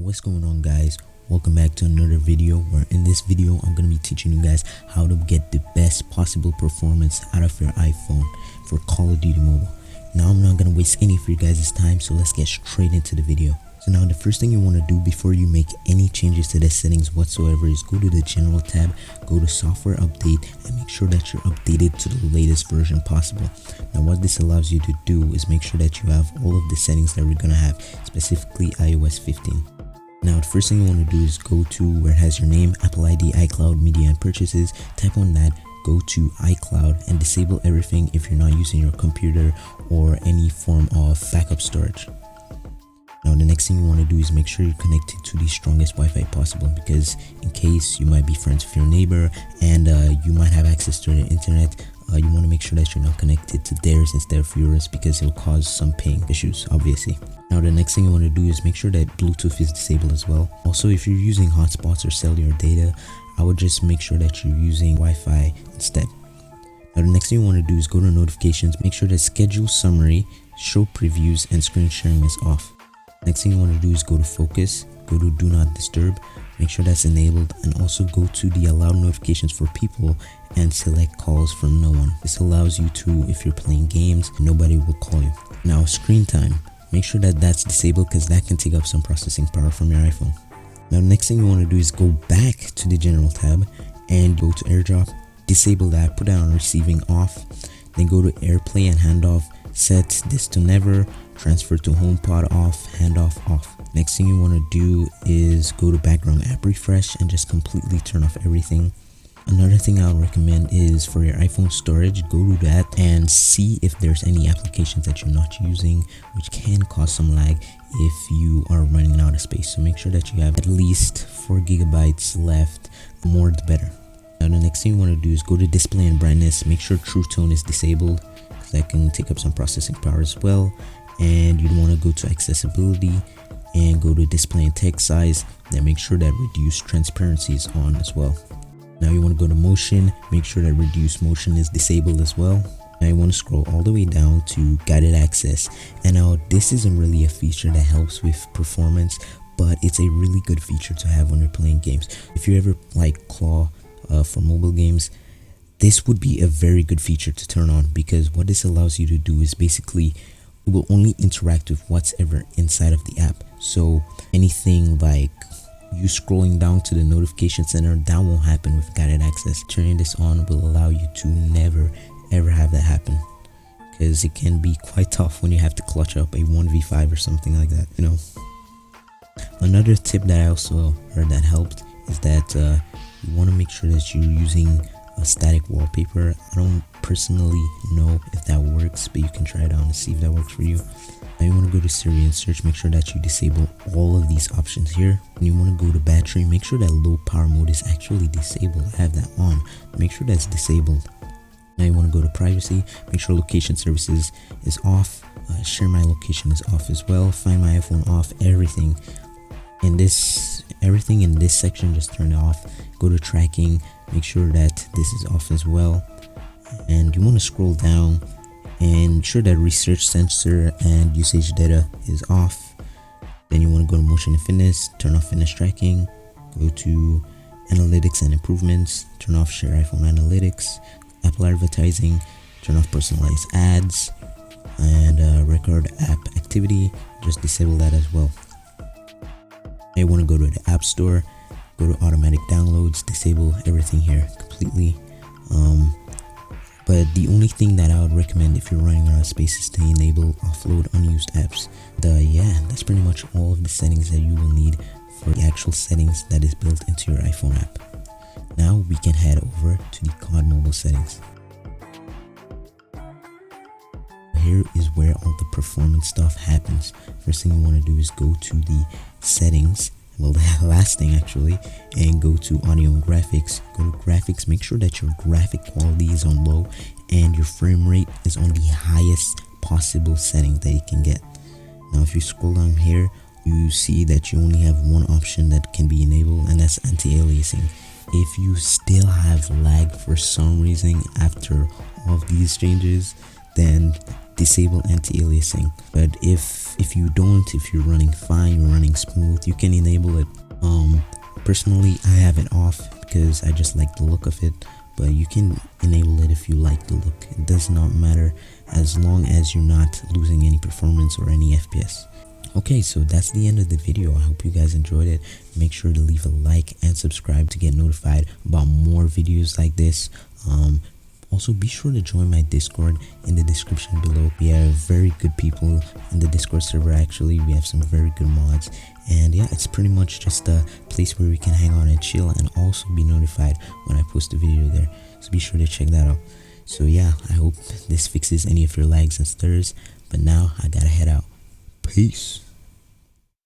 What's going on, guys? Welcome back to another video where in this video I'm going to be teaching you guys how to get the best possible performance out of your iPhone for Call of Duty Mobile. Now I'm not going to waste any of your guys' time, so let's get straight into the video. So now the first thing you want to do before you make any changes to the settings whatsoever is go to the general tab, go to software update, and make sure that you're updated to the latest version possible. Now what this allows you to do is make sure that you have all of the settings that we're going to have, specifically iOS 15. Now the first thing you want to do is go to where it has your name, Apple ID, iCloud, media and purchases, type on that, go to iCloud and disable everything if you're not using your computer or any form of backup storage. Now the next thing you want to do is make sure you're connected to the strongest Wi-Fi possible, because in case you might be friends with your neighbor and you might have access to their internet, you want to make sure that you're not connected to theirs instead of yours, because it'll cause some ping issues, obviously. Now the next thing you want to do is make sure that Bluetooth is disabled as well. Also, if you're using hotspots or cellular data, I would just make sure that you're using Wi-Fi instead. Now the next thing you want to do is go to notifications, make sure that schedule summary, show previews, and screen sharing is off. Next thing you want to do is go to focus, go to do not disturb, make sure that's enabled, and also go to the allow notifications for people and select calls from no one. This allows you to, if you're playing games, nobody will call you. Now screen time, make sure that that's disabled because that can take up some processing power from your iPhone. Now next thing you want to do is go back to the general tab and go to AirDrop, disable that, put that on receiving off, then go to AirPlay and handoff, set this to never, transfer to HomePod off, handoff off. Next thing you want to do is go to background app refresh and just completely turn off everything. Another thing I would recommend is for your iPhone storage, go to that and see if there's any applications that you're not using, which can cause some lag if you are running out of space. So make sure that you have at least 4 GB left, more the better. Now the next thing you want to do is go to display and brightness, make sure True Tone is disabled because that can take up some processing power as well. And you'd want to go to accessibility and go to display and text size, then make sure that reduce transparency is on as well. Now you want to go to motion, make sure that reduce motion is disabled as well. Now you want to scroll all the way down to guided access, and now this isn't really a feature that helps with performance, but it's a really good feature to have when you're playing games. If you ever like Claw for mobile games, this would be a very good feature to turn on, because what this allows you to do is basically it will only interact with what's ever inside of the app. So anything like you scrolling down to the notification center, that won't happen with guided access. Turning this on will allow you to never ever have that happen, because it can be quite tough when you have to clutch up a 1v5 or something like that, you know. Another tip that I also heard that helped is that you want to make sure that you're using a static wallpaper. I don't personally know if that works, but you can try it out and see if that works for you. Now you want to go to Siri and search, make sure that you disable all of these options here. And you want to go to battery, make sure that low power mode is actually disabled. I have that on, make sure that's disabled. Now you want to go to privacy, make sure location services is off, share my location is off as well, find my iPhone off, everything in this section just turn it off. Go to tracking, make sure that this is off as well, and you want to scroll down and make sure that research sensor and usage data is off. Then you want to go to motion and fitness, turn off fitness tracking, go to analytics and improvements, turn off share iPhone analytics, Apple advertising, turn off personalized ads, and record app activity, just disable that as well. Now you want to go to the App Store, go to automatic downloads, disable everything here completely. But the only thing that I would recommend if you're running out of space is to enable offload unused apps. Yeah, that's pretty much all of the settings that you will need for the actual settings that is built into your iPhone app. Now we can head over to the CoD mobile settings. Here is where all the performance stuff happens. First thing you want to do is go to the settings, well, the last thing actually, and go to audio and graphics. Go to graphics, make sure that your graphic quality is on low and your frame rate is on the highest possible setting that you can get. Now if you scroll down here, you see that you only have one option that can be enabled, and that's anti-aliasing. If you still have lag for some reason after all of these changes, then disable anti-aliasing. But if you don't, if you're running fine, you're running smooth, you can enable it. Personally, I have it off because I just like the look of it, but you can enable it if you like the look. It does not matter as long as you're not losing any performance or any FPS. Okay, so that's the end of the video. I hope you guys enjoyed it. Make sure to leave a like and subscribe to get notified about more videos like this. Also, be sure to join my Discord in the description below. We have very good people in the Discord server. Actually, we have some very good mods, and yeah, it's pretty much just a place where we can hang out and chill, and also be notified when I post a video there. So be sure to check that out. So yeah, I hope this fixes any of your lags and stutters. But now I gotta head out. Peace.